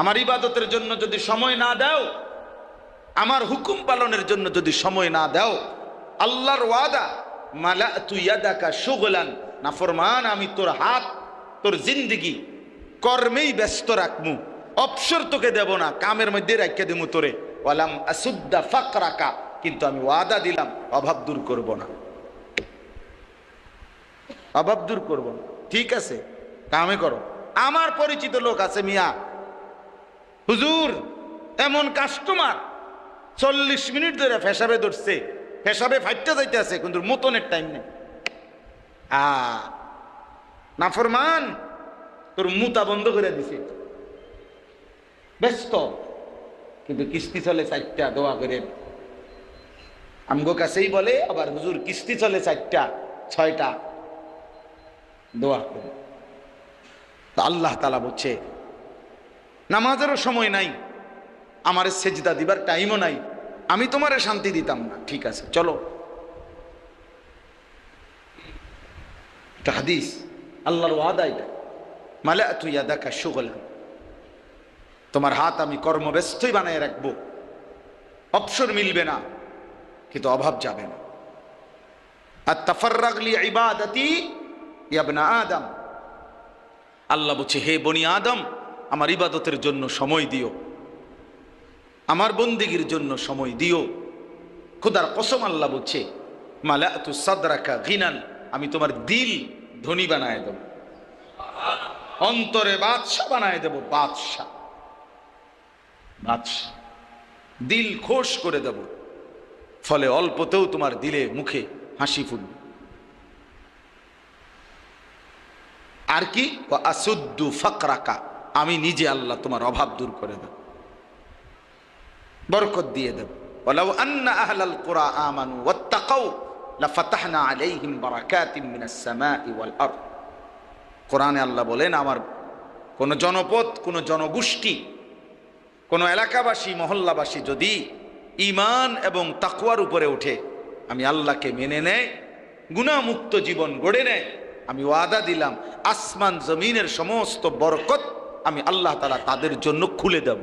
আমার ইবাদতের জন্য যদি সময় না দাও, আমার হুকুম পালনের জন্য যদি সময় না দাও, আল্লাহর ওয়াদা মালাতু ইয়াদাকা শুগলান, নাফরমান আমি তোর হাত, তোর জিন্দেগি কর্মেই ব্যস্ত রাখমু, অবসর তোকে দেব না, কামের মধ্যে রাখিয়ে দেবো তোরে। ওয়ালাম আসুদ্দা ফাকরাকা, কিন্তু আমি ওয়াদা দিলাম অভাব দূর করব না, অভাব দূর করব না। ঠিক আছে, কামে করো। আমার পরিচিত লোক আছে মিয়া, হুজুর এমন কাস্টমার 40 মিনিট ধরে পেশাবে ধরছে, পেশাবে ফাইটটা যাইতে আছে, কিন্তু মতনের টাইম নেই। নাফরমান তোর মুতা বন্ধ করে দিছে, ব্যস্ত, কিন্তু কিস্তি চলে 4টা, দোয়া করে। আমগো কাছেই বলে আবার, হুজুর কিস্তি চলে 4টা 6টা, দোয়া করে। আল্লাহ তাআলা বলছে নামাজেরও সময় নাই, আমার সেজদা দিবার টাইমও নাই, আমি তোমারে শান্তি দিতাম না। ঠিক আছে চলো, এটা হাদিস, আল্লাহর ওয়াদা এটা। মালাতু ইয়াদাকা শুগলান, তোমার হাত আমি কর্মব্যস্তই বানায় রাখবো, অবসর মিলবে না, কিন্তু অভাব যাবে না। আত-তাফাররাগ লি ইবাদাতি ইয়া ইবনা আদম, আল্লাহ বলছে হে বনি আদম, আমার ইবাদতের জন্য সময় দিও, আমার বন্দেগীর জন্য সময় দিও। খোদার কসম আল্লাহ বলছে মালাতু সাদরাকা গিনান, আমি তোমার দিল ধনী বানায় দেব, অন্তরে বাদশা বানায় দেব, বাদশা, বাদশা, দিল খোশ করে দেব, ফলে অল্পতেও তোমার দিলে মুখে হাসি ফুটবে। আর কি, আসুদ্দু ফাকরাকা, আমি নিজে আল্লাহ তোমার অভাব দূর করে দেব, বরকত দিয়ে দেব। ওয়ালাউ আন্না আহলাল কুরা আমানু ওয়াত্তাকাউ লাফাতাহনা আলাইহিম বারাকাতিম মিনাস সামাই ওয়াল আরদ। কোরআনে আল্লাহ বলেন, আমার কোন জনপদ, কোন জনগোষ্ঠী, কোন এলাকাবাসী, মহল্লাবাসী যদি ঈমান এবং তাকওয়ার উপরে ওঠে, আমি আল্লাহকে মেনে নেয়, গুনাহমুক্ত জীবন গড়ে নেয়, আমি ওয়াদা দিলাম আসমান জমিনের সমস্ত বরকত আমি আল্লাহ তাআলা তাদের জন্য খুলে দেব।